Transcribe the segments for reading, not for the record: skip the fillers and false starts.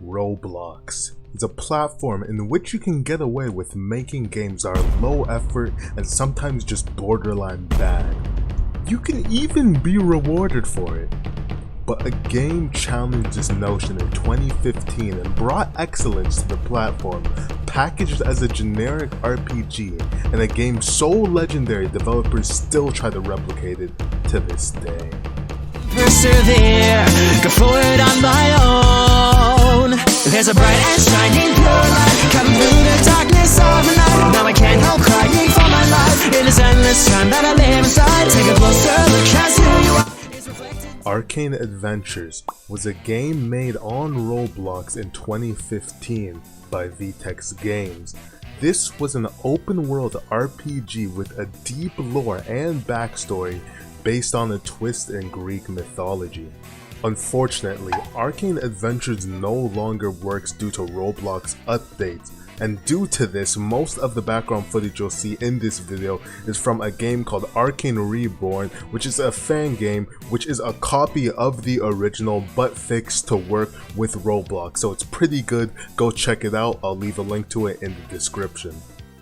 Roblox is a platform in which you can get away with making games that are low effort and sometimes just borderline bad. You can even be rewarded for it. But a game challenged this notion in 2015 and brought excellence to the platform, packaged as a generic RPG, and a game so legendary developers still try to replicate it to this day. Persevere, go forward on my own. There's a bright and shining pure light coming through the darkness of the night. Now I can't help crying for my life in this endless time that I live inside. Take a closer look as who you are. Arcane Adventures was a game made on Roblox in 2015 by Vtex Games. This was an open world RPG with a deep lore and backstory based on a twist in Greek mythology. Unfortunately, Arcane Adventures no longer works due to Roblox updates, and due to this, most of the background footage you'll see in this video is from a game called Arcane Reborn, which is a fan game which is a copy of the original but fixed to work with Roblox. So it's pretty good, go check it out, I'll leave a link to it in the description.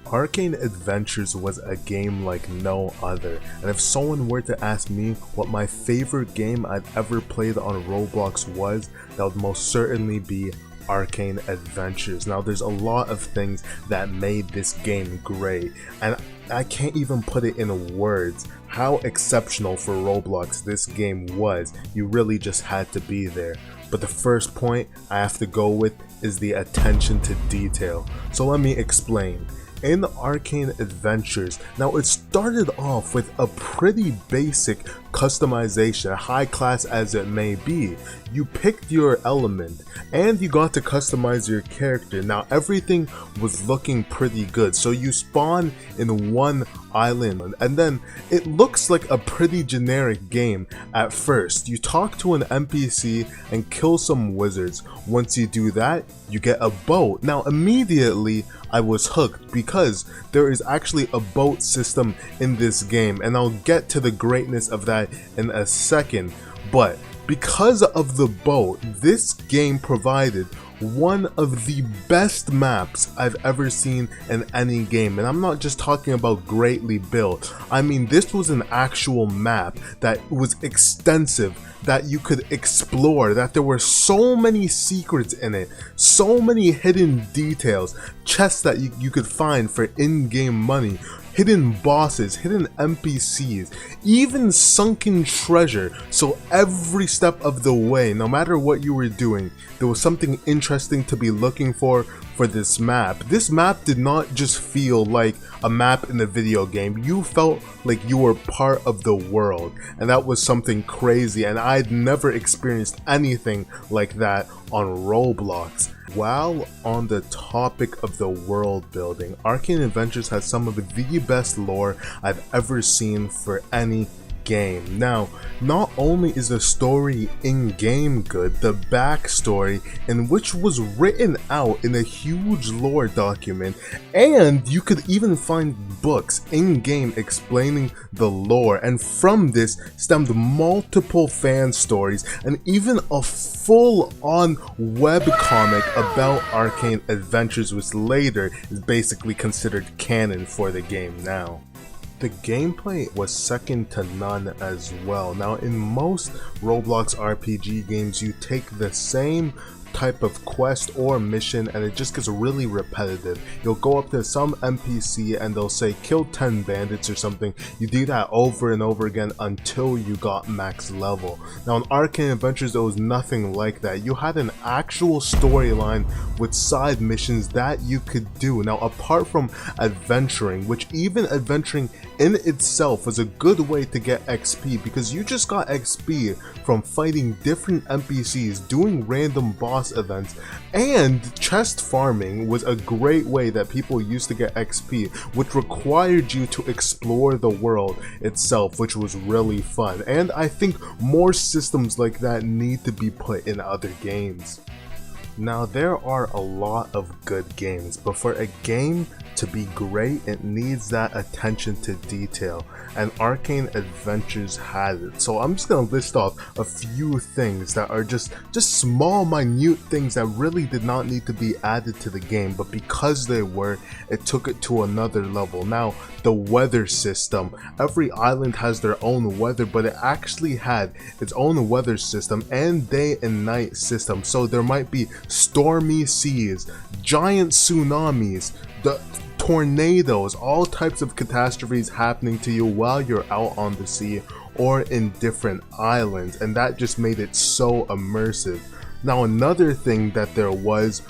Arcane Adventures was a game like no other, and if someone were to ask me what my favorite game I'd ever played on Roblox was, that would most certainly be Arcane Adventures. Now there's a lot of things that made this game great, and I can't even put it in words how exceptional for Roblox this game was. You really just had to be there. But the first point I have to go with is the attention to detail. So let me explain. In Arcane Adventures, now it started off with a pretty basic customization, high class as it may be. You picked your element and you got to customize your character. Now everything was looking pretty good, so you spawn in one island and then it looks like a pretty generic game at first. You talk to an NPC and kill some wizards. Once you do that, you get a boat. Now immediately I was hooked because there is actually a boat system in this game, and I'll get to the greatness of that in a second. But because of the boat, this game provided one of the best maps I've ever seen in any game, and I'm not just talking about greatly built. I mean, this was an actual map that was extensive, that you could explore, that there were so many secrets in it, so many hidden details, chests that you could find for in-game money, hidden bosses, hidden NPCs, even sunken treasure. So every step of the way, no matter what you were doing, there was something interesting to be looking for this map. This map did not just feel like a map in a video game. You felt like you were part of the world, and that was something crazy, and I'd never experienced anything like that on Roblox. While on the topic of the world building, Arcane Adventures has some of the best lore I've ever seen for any game. Now, not only is the story in-game good, the backstory, in which was written out in a huge lore document, and you could even find books in-game explaining the lore, and from this stemmed multiple fan stories and even a full-on webcomic about Arcane Adventures, which later is basically considered canon for the game now. The gameplay was second to none as well. Now in most Roblox RPG games, you take the same type of quest or mission and it just gets really repetitive. You'll go up to some NPC and they'll say kill 10 bandits or something. You do that over and over again until you got max level. Now in Arcane Adventures there was nothing like that. You had an actual storyline with side missions that you could do. Now apart from adventuring, which even adventuring in itself was a good way to get XP, because you just got XP from fighting different NPCs, doing random boss events, and chest farming was a great way that people used to get XP, which required you to explore the world itself, which was really fun. And I think more systems like that need to be put in other games. Now, there are a lot of good games, but for a game to be great, it needs that attention to detail, and Arcane Adventures has it. So I'm just gonna list off a few things that are just small, minute things that really did not need to be added to the game, but because they were, it took it to another level. Now, the weather system. Every island has their own weather, but it actually had its own weather system and day and night system. So there might be stormy seas, giant tsunamis, the tornadoes, all types of catastrophes happening to you while you're out on the sea or in different islands, and that just made it so immersive. Now, another thing that there was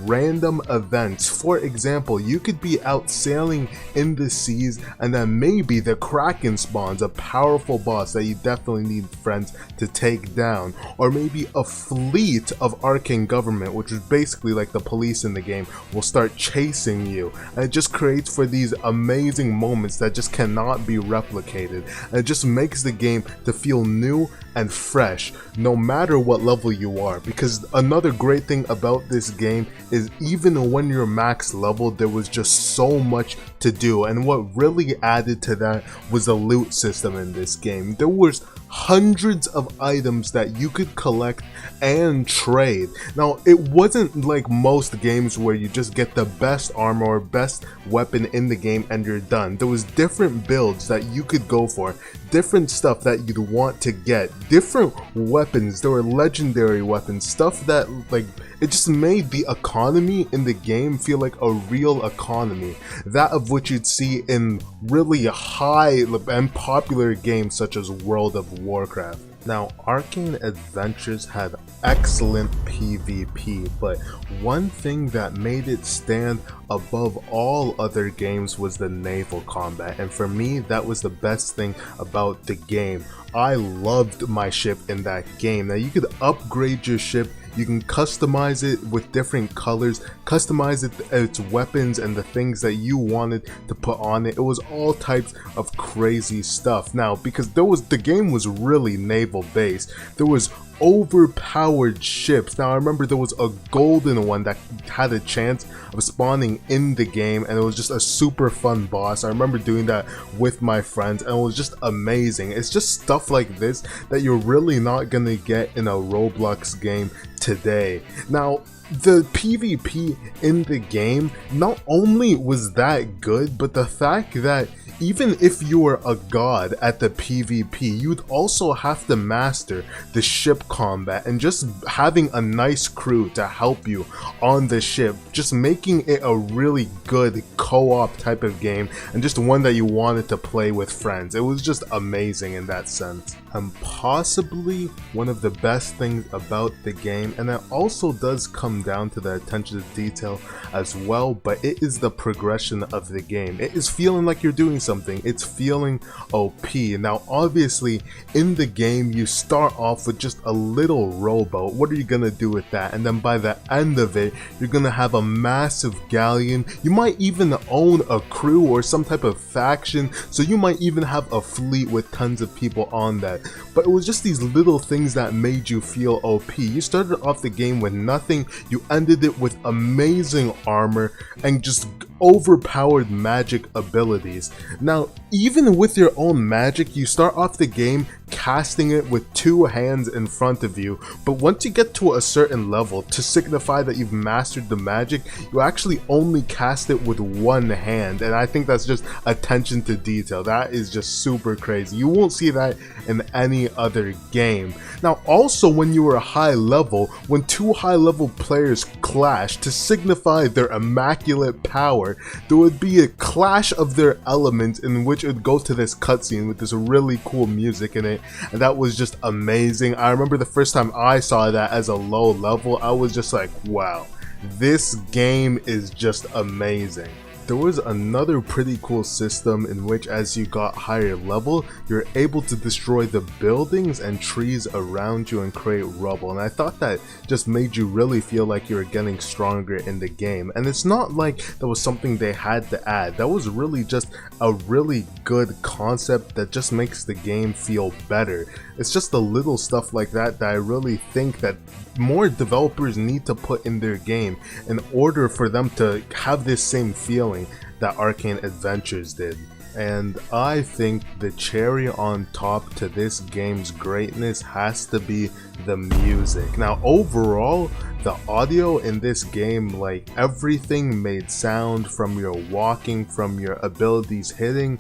random events. For example, you could be out sailing in the seas and then maybe the Kraken spawns, a powerful boss that you definitely need friends to take down, or maybe a fleet of Arcane government, which is basically like the police in the game, will start chasing you, and it just creates for these amazing moments that just cannot be replicated, and it just makes the game to feel new and fresh no matter what level you are. Because another great thing about this game is even when you're max level, there was just so much to do, and what really added to that was the loot system in this game. There was hundreds of items that you could collect and trade. Now, it wasn't like most games where you just get the best armor or best weapon in the game and you're done. There was different builds that you could go for, different stuff that you'd want to get, different weapons. There were legendary weapons, stuff that like it just made the economy in the game feel like a real economy, that of which you'd see in really high and popular games such as World of Warcraft. Now, Arcane Adventures had excellent PvP, but one thing that made it stand above all other games was the naval combat, and for me, that was the best thing about the game. I loved my ship in that game. Now, you could upgrade your ship, you can customize it with different colors, customize its weapons and the things that you wanted to put on it. It was all types of crazy stuff. Now, because the game was really naval based, there was overpowered ships. Now, I remember there was a golden one that had a chance of spawning in the game, and it was just a super fun boss. I remember doing that with my friends, and it was just amazing. It's just stuff like this that you're really not gonna get in a Roblox game today. Now, the PvP in the game not only was that good, but the fact that even if you were a god at the PvP, you'd also have to master the ship combat, and just having a nice crew to help you on the ship, just making it a really good co-op type of game, and just one that you wanted to play with friends. It was just amazing in that sense. And possibly one of the best things about the game, and it also does come down to the attention to detail as well, but it is the progression of the game. It is feeling like you're doing something. It's feeling OP. Now, obviously, in the game, you start off with just a little rowboat. What are you gonna do with that? And then by the end of it, you're gonna have a massive galleon. You might even own a crew or some type of faction, so you might even have a fleet with tons of people on that. But it was just these little things that made you feel OP. You started off the game with nothing, you ended it with amazing armor and just overpowered magic abilities. Now, even with your own magic, you start off the game casting it with two hands in front of you, but once you get to a certain level, to signify that you've mastered the magic, you actually only cast it with one hand, and I think that's just attention to detail. That is just super crazy. You won't see that in any other game. Now, also when you were high level, when two high level players clash to signify their immaculate power, there would be a clash of their elements in which it would go to this cutscene with this really cool music in it, and that was just amazing. I remember the first time I saw that as a low level, I was just like, wow, this game is just amazing. There was another pretty cool system in which, as you got higher level, you're able to destroy the buildings and trees around you and create rubble, and I thought that just made you really feel like you were getting stronger in the game. And it's not like that was something they had to add. That was really just a really good concept that just makes the game feel better. It's just the little stuff like that that I really think that more developers need to put in their game in order for them to have this same feeling that Arcane Adventures did. And I think the cherry on top to this game's greatness has to be the music. Now overall, the audio in this game, like everything made sound, from your walking, from your abilities hitting,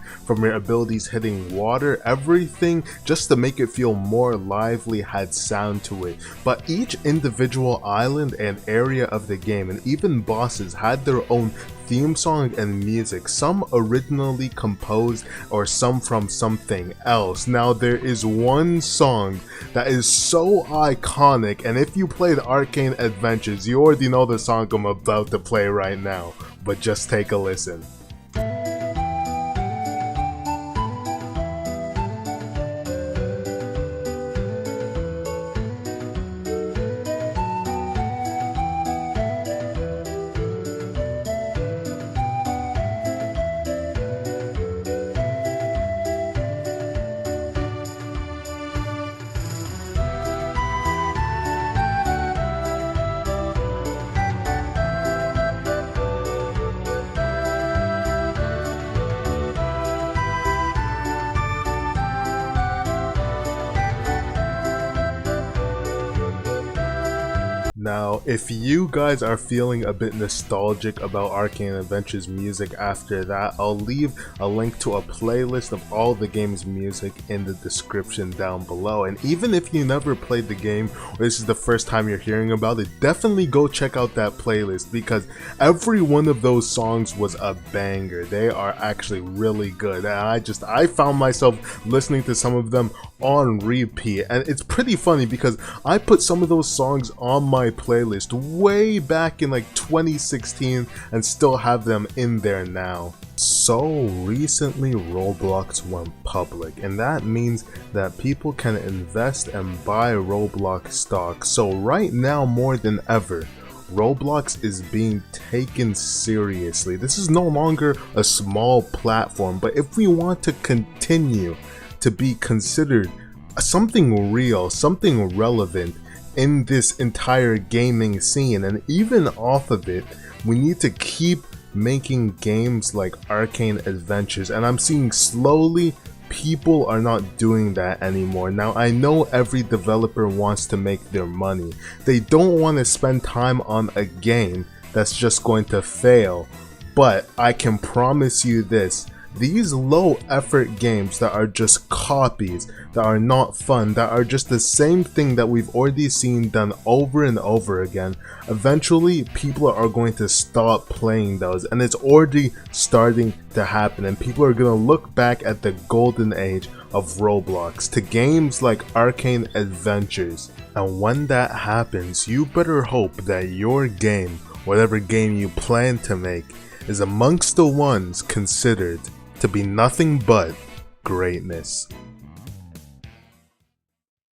water, everything just to make it feel more lively had sound to it. But each individual island and area of the game, and even bosses, had their own theme song and music, some originally composed or some from something else. Now there is one song that is so iconic, and if you played Arcane Adventures, you already know the song I'm about to play right now, but just take a listen. Now, if you guys are feeling a bit nostalgic about Arcane Adventures music after that, I'll leave a link to a playlist of all the game's music in the description down below. And even if you never played the game, or this is the first time you're hearing about it, definitely go check out that playlist, because every one of those songs was a banger. They are actually really good, and I found myself listening to some of them on repeat, and it's pretty funny because I put some of those songs on my playlist way back in like 2016 and still have them in there now. So recently Roblox went public, and that means that people can invest and buy Roblox stock. So right now more than ever, Roblox is being taken seriously. This is no longer a small platform, but if we want to continue to be considered something real, something relevant in this entire gaming scene, and even off of it, we need to keep making games like Arcane Adventures. And I'm seeing slowly people are not doing that anymore. Now I know every developer wants to make their money. They don't want to spend time on a game that's just going to fail. But I can promise you this: these low effort games that are just copies, that are not fun, that are just the same thing that we've already seen done over and over again, eventually people are going to stop playing those, and it's already starting to happen. And people are going to look back at the golden age of Roblox, to games like Arcane Adventures. And when that happens, you better hope that your game, whatever game you plan to make, is amongst the ones considered to be nothing but greatness.